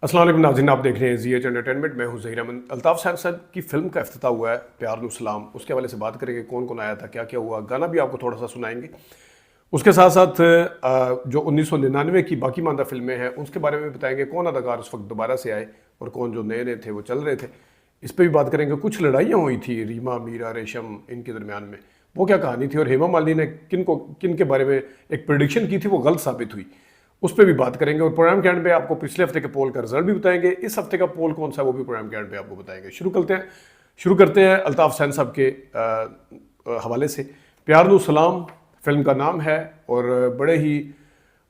अस्सलाम वालेकुम नाज़रीन, आप देख रहे हैं ज़ीएच एंटरटेनमेंट। मैं हूं ज़हीर अहमद। अल्ताफ़ साहब की फ़िल्म का इफ्तिताह हुआ है प्यार नु सलाम, उसके हवाले से बात करेंगे। कौन कौन आया था, क्या क्या हुआ, गाना भी आपको थोड़ा सा सुनाएंगे। उसके साथ साथ जो 1999 की बाकी मानदा फिल्में हैं उसके बारे में बताएंगे। कौन अदाकार उस वक्त दोबारा से आए और कौन जो नए नए थे वो चल रहे थे, इस पर भी बात करेंगे। कुछ लड़ाइयाँ हुई थी रीमा मीरा रेशम इनके दरमियान में, वो क्या कहानी थी, और हेमा मालिनी ने किन के बारे में एक प्रिडिक्शन की थी वो गलत साबित हुई, उस पर भी बात करेंगे। और प्रोग्राम के एंड पे आपको पिछले हफ्ते के पोल का रिजल्ट भी बताएंगे। इस हफ्ते का पोल कौन सा है वो भी प्रोग्राम के एंड पे आपको बताएंगे। शुरू करते हैं अल्ताफ हुसैन साहब के हवाले से। प्यार नु सलाम फिल्म का नाम है और बड़े ही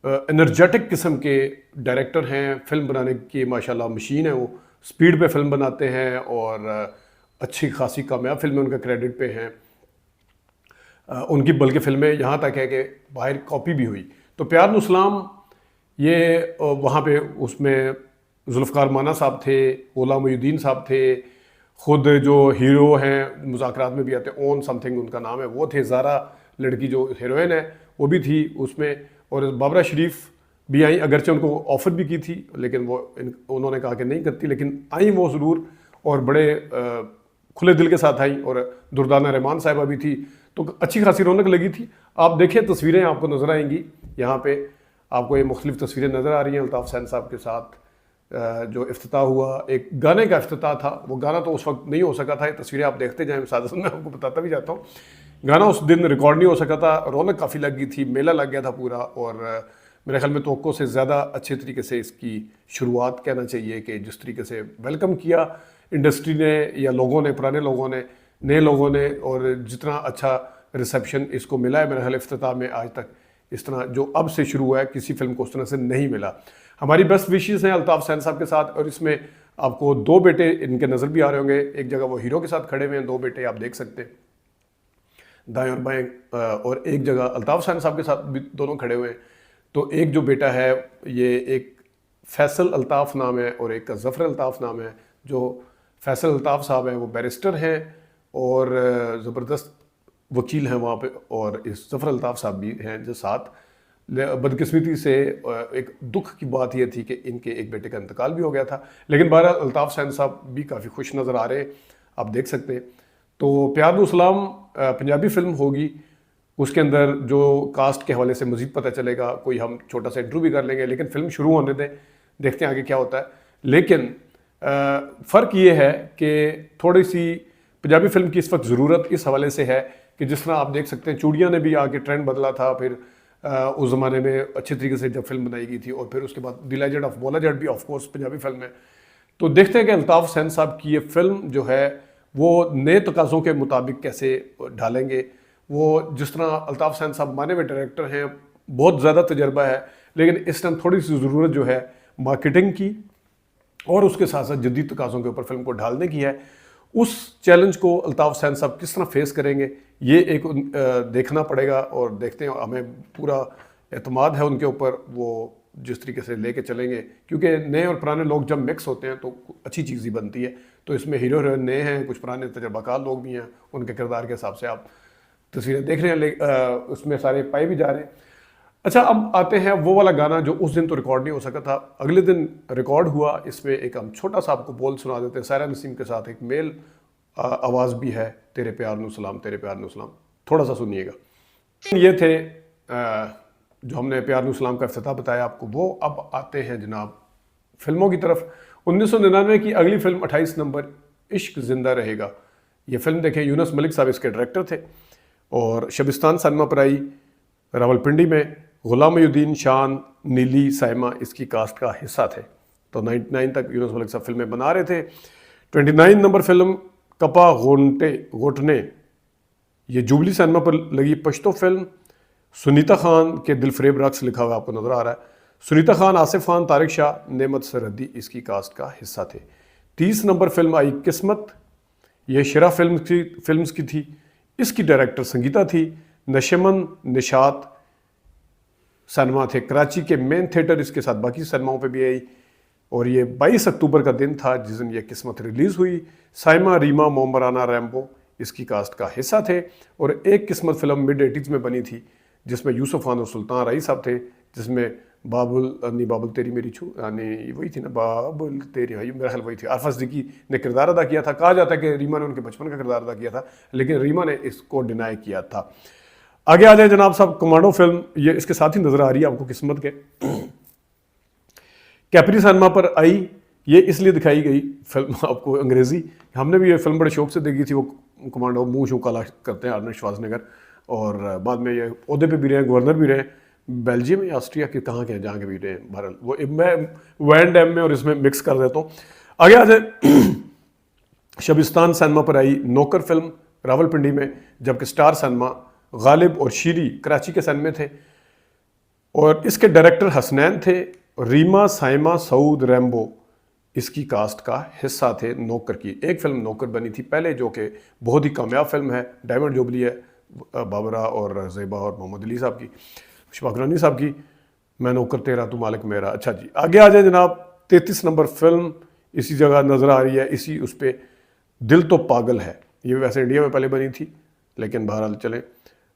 एनर्जेटिक किस्म के डायरेक्टर हैं। फिल्म बनाने की माशाल्लाह मशीन है, वो स्पीड पे फिल्म बनाते हैं और अच्छी खासी कामयाब फिल्में उनका क्रेडिट पे हैं उनकी। बल्कि फिल्में यहाँ तक है कि बाहर कॉपी भी हुई। तो प्यार नु सलाम ये वहाँ पे उसमें जुल्फ़कार माना साहब थे, ओला मोहिउद्दीन साहब थे, खुद जो हीरो हैं मुज़ाकरात में भी आते ओन समथिंग उनका नाम है, वो थे। ज़ारा लड़की जो हीरोइन है वो भी थी उसमें, और बाबरा शरीफ भी आई। अगरचे उनको ऑफ़र भी की थी लेकिन उन्होंने कहा कि नहीं करती, लेकिन आई वो ज़रूर और बड़े खुले दिल के साथ आई। और दुर्दाना रहमान साहिबा भी थी, तो अच्छी खासी रौनक लगी थी। आप देखें तस्वीरें आपको नज़र आएंगी, यहाँ पे आपको ये मुख्तलिफ तस्वीरें नज़र आ रही हैं अल्ताफ़ हुसैन साहब के साथ। जो इफ्तिताह हुआ एक गाने का इफ्तिताह था, वो गाना तो उस वक्त नहीं हो सका था। ये तस्वीरें आप देखते जाएं, साथ मैं आपको बताता भी जाता हूँ। गाना उस दिन रिकॉर्ड नहीं हो सका था, रौनक काफ़ी लग गई थी, मेला लग गया था पूरा। और मेरे ख्याल में तवक्को से ज़्यादा अच्छे तरीके से इसकी शुरुआत कहना चाहिए कि जिस तरीके से वेलकम किया इंडस्ट्री ने या लोगों ने, पुराने लोगों ने, नए लोगों ने, और जितना अच्छा रिसेप्शन इसको मिला है मेरे ख्याल इफ्तिताह में आज तक इस तरह जो अब से शुरू हुआ है किसी फिल्म को उस तरह से नहीं मिला। हमारी बेस्ट विशेज़ हैं अल्ताफ़ हुसैन साहब के साथ। और इसमें आपको दो बेटे इनके नज़र भी आ रहे होंगे। एक जगह वो हीरो के साथ खड़े हुए हैं, दो बेटे आप देख सकते हैं दाएं और बाएं, और एक जगह अल्ताफ़ हुसैन साहब के साथ भी दोनों खड़े हुए हैं। तो एक जो बेटा है ये एक फैसल अल्ताफ़ नाम है और एक का ज़फ़र अल्ताफ़ नाम है। जो फैसल अल्ताफ़ साहब हैं वो बैरिस्टर हैं और ज़बरदस्त वकील हैं वहाँ पे, और इस ज़फ़र अल्ताफ़ साहब भी हैं जो साथ। बदकिस्मती से एक दुख की बात यह थी कि इनके एक बेटे का इंतकाल भी हो गया था, लेकिन बहरहाल अल्ताफ़ हुसैन साहब भी काफ़ी खुश नज़र आ रहे हैं, आप देख सकते हैं। तो प्यार नु सलाम पंजाबी फिल्म होगी, उसके अंदर जो कास्ट के हवाले से मज़ीद पता चलेगा। कोई हम छोटा सा इंटरव्यू भी कर लेंगे, लेकिन फ़िल्म शुरू होने दें, देखते हैं आगे क्या होता है। लेकिन फ़र्क ये है कि थोड़ी सी पंजाबी फिल्म की इस वक्त ज़रूरत इस हवाले से है कि जिस तरह आप देख सकते हैं चूड़ियाँ ने भी आके ट्रेंड बदला था। फिर उस ज़माने में अच्छे तरीके से जब फिल्म बनाई गई थी, और फिर उसके बाद the legend of Maula Jatt भी ऑफ कोर्स पंजाबी फिल्म है। तो देखते हैं कि अल्ताफ़ हुसैन साहब की ये फिल्म जो है वो नए तकाज़ों के मुताबिक कैसे ढालेंगे। वो जिस तरह अल्ताफ़ हुसैन साहब माने हुए डायरेक्टर हैं, बहुत ज़्यादा तजर्बा है, लेकिन इस टाइम थोड़ी सी ज़रूरत जो है मार्केटिंग की और उसके साथ साथ जदीद तकाज़ों के ऊपर फिल्म को ढालने की है। उस चैलेंज को अल्ताफ़ हुसैन साहब किस तरह फेस करेंगे ये एक देखना पड़ेगा, और देखते हैं। हमें पूरा एतमाद है उनके ऊपर, वो जिस तरीके से लेके चलेंगे, क्योंकि नए और पुराने लोग जब मिक्स होते हैं तो अच्छी चीज़ ही बनती है। तो इसमें हीरो हीरोइन नए हैं, कुछ पुराने तजर्बाकार लोग भी हैं, उनके किरदार के हिसाब से आप तस्वीरें देख रहे हैं, उसमें सारे पाए भी जा रहे हैं। अच्छा, अब आते हैं वो वाला गाना जो उस दिन तो रिकॉर्ड नहीं हो सका था, अगले दिन रिकॉर्ड हुआ। इसमें एक हम छोटा सा आपको बोल सुना देते हैं, सायरा नसीम के साथ एक मेल आवाज़ भी है, तेरे प्यार नु सलाम तेरे प्यार नु सलाम, थोड़ा सा सुनिएगा। ये थे जो हमने प्यार नु सलाम का इफ्तिताह बताया आपको। वो अब आते हैं जनाब फिल्मों की तरफ। 1999 की अगली फिल्म 28 नंबर इश्क ज़िंदा रहेगा। ये फिल्म देखें, यूनुस मलिक साहब इसके डायरेक्टर थे, और शबिस्तान सनमा पर आई रावलपिंडी में। गुलाम मोहिउद्दीन, शान, नीली, साइमा इसकी कास्ट का हिस्सा थे। तो 99 तक यूनुस मलिक साहब फिल्में बना रहे थे। 29 नंबर फिल्म कपा घोटने, ये जुबली सिनेमा पर लगी पश्तो फिल्म। सुनीता खान के दिलफरेब रक्स लिखा हुआ आपको नजर आ रहा है। सुनीता खान, आसिफ खान, तारिक शाह, नेमत सरहदी इसकी कास्ट का हिस्सा थे। 30 नंबर फिल्म आई किस्मत, ये शिरा फिल्म्स की थी। इसकी डायरेक्टर संगीता थी। नशमन निशात सिनेमा थे कराची के मेन थिएटर, इसके साथ बाकी सिनेमाओं पे भी आई। और ये 22 अक्टूबर का दिन था जिस दिन ये किस्मत रिलीज़ हुई। साइमा, रीमा, मोमराना, रैम्बो इसकी कास्ट का हिस्सा थे। और एक किस्मत फिल्म मिड 80s में बनी थी जिसमें यूसुफ खान और सुल्तान राई साहब थे, जिसमें बाबुल नहीं, बाबुल तेरी मेरी छू, यानी वही थी ना, बाबुल तेरी, भाई मेरा ख्याल वही थी। आरफा सिद्दीकी ने किरदार अदा किया था। कहा जाता है कि रीमा ने उनके बचपन का किरदार अदा किया था, लेकिन रीमा ने इसको डिनाई किया था। आगे आ जाए जनाब साहब, कमांडो फिल्म, ये इसके साथ ही नजर आ रही है आपको किस्मत के, कैपरी सिनेमा पर आई। ये इसलिए दिखाई गई फिल्म आपको अंग्रेजी, हमने भी ये फिल्म बड़े शौक से देखी थी। वो कमांडो मुंह शू काला करते हैं आर्नल्ड श्वार्ज़नेगर, और बाद में ये ओहदे पे भी रहे, गवर्नर भी रहे, बेल्जियम या ऑस्ट्रिया के कहाँ के हैं जहाँ के भी रहे भारत। वो मैं वैन डैम में और इसमें मिक्स कर देता हूँ। आगे आ जाए, शबिस्तान सिनेमा पर आई नौकर फिल्म रावलपिंडी में, जबकि स्टार सिनेमा गालिब और शीरी कराची के सिनेमा थे, और इसके डायरेक्टर हसनैन थे। रीमा, साइमा, सऊद, रैम्बो इसकी कास्ट का हिस्सा थे नौकर की। एक फिल्म नौकर बनी थी पहले, जो कि बहुत ही कामयाब फिल्म है, डायमंड जुबली है, बाबरा और ज़ेबा और मोहम्मद अली साहब की, शफाकरानी साहब की, मैं नौकर तेरा तू मालिक मेरा। अच्छा जी, आगे आ जाए जनाब, 33 नंबर फिल्म इसी जगह नज़र आ रही है, इसी उस पर, दिल तो पागल है। ये वैसे इंडिया में पहले बनी थी, लेकिन बहरहाल चले।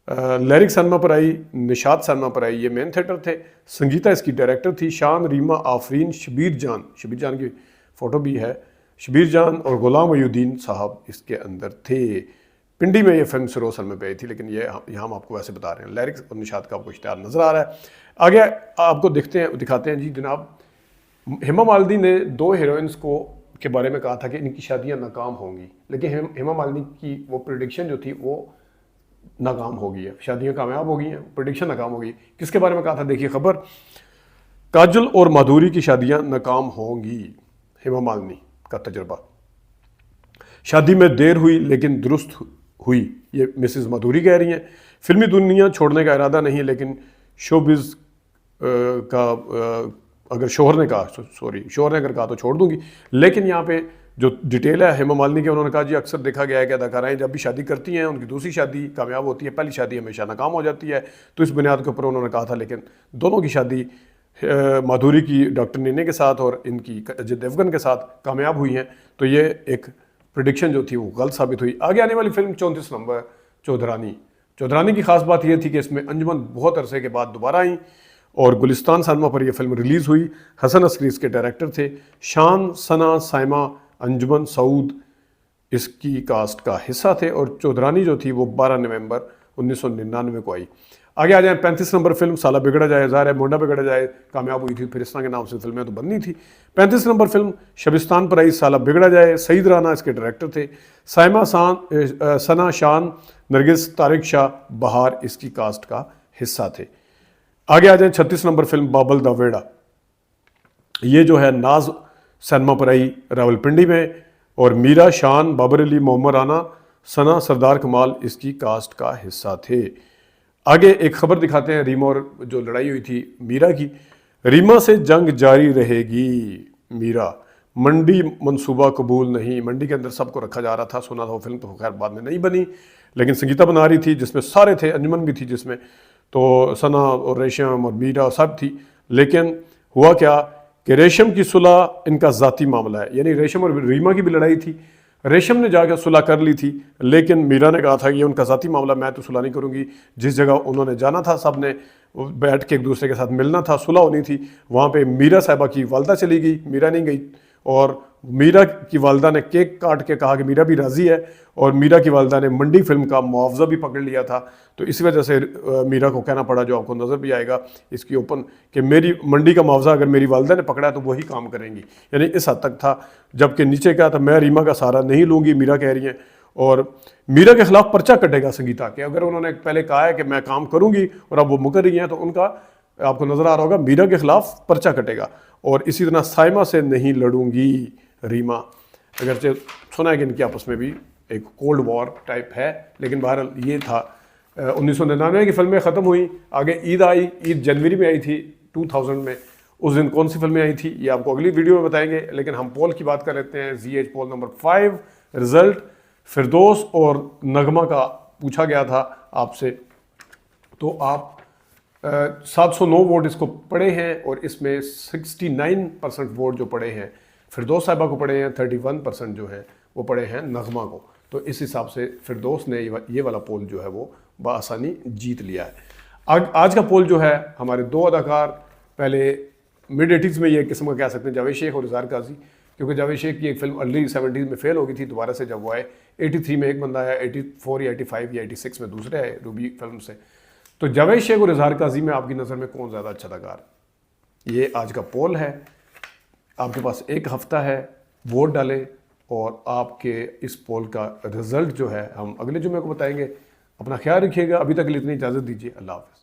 लैरिक सिनेमा पर आई, निशात सिनेमा पर आई, ये मेन थिएटर थे। संगीता इसकी डायरेक्टर थी। शान, रीमा, आफरीन, शबीर जान की फ़ोटो भी है, शबीर जान और गुलाम अयुद्दीन साहब इसके अंदर थे। पिंडी में ये फिल्म सरोज सिनेमा पे आई थी, लेकिन ये यहाँ हम आपको वैसे बता रहे हैं। लैरिक और निशात का आपको इश्तिहार नज़र आ रहा है। आगे आपको दिखाते हैं जी जनाब, हेमा मालिनी ने 2 हीरोइंस के बारे में कहा था कि इनकी शादियाँ नाकाम होंगी, लेकिन हेमा मालिनी की वो प्रेडिक्शन जो थी वो नाकाम हो गई है। शादियाँ कामयाब हो गई हैं, प्रेडिक्शन नाकाम हो गई। किसके बारे में कहा था, देखिए खबर, काजल और माधुरी की शादियाँ नाकाम होंगी। हेमा मालिनी का तजर्बा, शादी में देर हुई लेकिन दुरुस्त हुई, ये मिसेस माधुरी कह रही हैं। फिल्मी दुनिया छोड़ने का इरादा नहीं, लेकिन शोबिज़ अगर शोहर ने अगर कहा तो छोड़ दूंगी। लेकिन यहाँ पे जो डिटेल है हेमा मालिनी के, उन्होंने कहा जी अक्सर देखा गया है कि अदाकाराएं जब भी शादी करती हैं, उनकी दूसरी शादी कामयाब होती है, पहली शादी हमेशा नाकाम हो जाती है। तो इस बुनियाद के ऊपर उन्होंने कहा था, लेकिन दोनों की शादी माधुरी की डॉक्टर नीने के साथ और इनकी अजय देवगन के साथ कामयाब हुई हैं। तो ये एक प्रेडिक्शन जो थी वो गलत साबित हुई। आगे आने वाली फिल्म 34 नंबर, चौधरानी की खास बात यह थी कि इसमें अंजुमन बहुत अरसे के बाद दोबारा आई, और गुलिस्तान सिनेमा पर यह फिल्म रिलीज़ हुई। हसन अस्करी इसके डायरेक्टर थे। शान, सना, साइमा, अंजुमन, सऊद इसकी कास्ट का हिस्सा थे, और चौधरानी जो थी वो 12 नवंबर 1999 को आई। आगे आ जाए, 35 नंबर फिल्म साला बिगड़ा जाए, ज़ाहिर है मोंडा बिगड़ा जाए कामयाब हुई थी, फिर इस तरह के नाम से फिल्में तो बननी थी। 35 नंबर फिल्म शबिस्तान पर आई, साला बिगड़ा जाए, सईद राना इसके डायरेक्टर थे। साइमा, सना, शान, नरगिस, तारिक शाह, बहार इसकी कास्ट का हिस्सा थे। आगे आ जाए, 36 नंबर फिल्म बाबल दा वेड़ा, ये जो है नाज सिनेमा पर आई रावलपिंडी में, और मीरा, शान, बाबर अली, मोहम्मद राना, सना, सरदार कमाल इसकी कास्ट का हिस्सा थे। आगे एक खबर दिखाते हैं रीमा और जो लड़ाई हुई थी मीरा की। रीमा से जंग जारी रहेगी, मीरा, मंडी मंसूबा कबूल नहीं। मंडी के अंदर सबको रखा जा रहा था, सुना था वो फिल्म, तो खैर बाद में नहीं बनी, लेकिन संगीता बना रही थी, जिसमें सारे थे, अंजुमन भी थी जिसमें, तो सना और रेशम और मीरा सब थी। लेकिन हुआ क्या कि रेशम की सुलह इनका ज़ाती मामला है, यानी रेशम और रीमा की भी लड़ाई थी। रेशम ने जाकर सुलह कर ली थी, लेकिन मीरा ने कहा था कि ये उनका ज़ाती मामला, मैं तो सुलह नहीं करूँगी। जिस जगह उन्होंने जाना था, सब ने बैठ के एक दूसरे के साथ मिलना था, सुलह होनी थी, वहाँ पे मीरा साहिबा की वालदा चली गई, मीरा नहीं गई। और मीरा की वालदा ने केक काट के कहा कि मीरा भी राज़ी है, और मीरा की वालदा ने मंडी फिल्म का मुआवजा भी पकड़ लिया था। तो इस वजह से मीरा को कहना पड़ा, जो आपको नज़र भी आएगा इसकी ओपन, कि मेरी मंडी का मुआवजा अगर मेरी वालदा ने पकड़ा तो वही काम करेंगी, यानी इस हद तक था। जबकि नीचे क्या था, मैं रीमा का सहारा नहीं लूँगी, मीरा कह रही हैं, और मीरा के खिलाफ पर्चा कटेगा संगीता के। अगर उन्होंने पहले कहा है कि मैं काम करूँगी और अब वो मुकर रही हैं, तो उनका आपको नज़र आ रहा होगा मीरा के खिलाफ पर्चा कटेगा। और इसी तरह साइमा से नहीं लड़ूंगी रीमा, अगरचे सुना है कि इनकी आपस में भी एक कोल्ड वॉर टाइप है, लेकिन बहरहाल ये था। 1999 की फिल्में ख़त्म हुई। आगे ईद आई, ईद जनवरी में आई थी 2000 में। उस दिन कौन सी फिल्में आई थी ये आपको अगली वीडियो में बताएंगे, लेकिन हम पोल की बात कर लेते हैं। ZH पोल नंबर 5 रिजल्ट फिरदौस और नगमा का पूछा गया था आपसे, तो आप 709 वोट इसको पड़े हैं, और इसमें 69% वोट जो पड़े हैं फिरदौस साहिबा को पड़े हैं, 31% जो है वो पड़े हैं नगमा को। तो इस हिसाब से फिरदौस ने ये वाला पोल जो है वो बआसानी जीत लिया है। आज का पोल जो है, हमारे 2 अदाकार पहले मिड 80s में ये एक किस्म का कह सकते हैं जावेद शेख और इज़हार काजी, क्योंकि जावेद शेख की एक फिल्म अर्ली 70s में फेल हो गई थी, दोबारा से जब वो आए 83 में एक बंदा आया, 84 या 85 या 86 में दूसरे आए रूबी फिल्म से। तो जावेद शेख और इज़हार काजी में आपकी नज़र में कौन ज़्यादा अच्छा अदाकार? ये आज का पोल है, आपके पास एक हफ्ता है, वोट डालें और आपके इस पोल का रिजल्ट जो है हम अगले जुमे को बताएंगे। अपना ख्याल रखिएगा, अभी तक के लिए इतनी इजाज़त दीजिए, अल्लाह हाफ़िज़।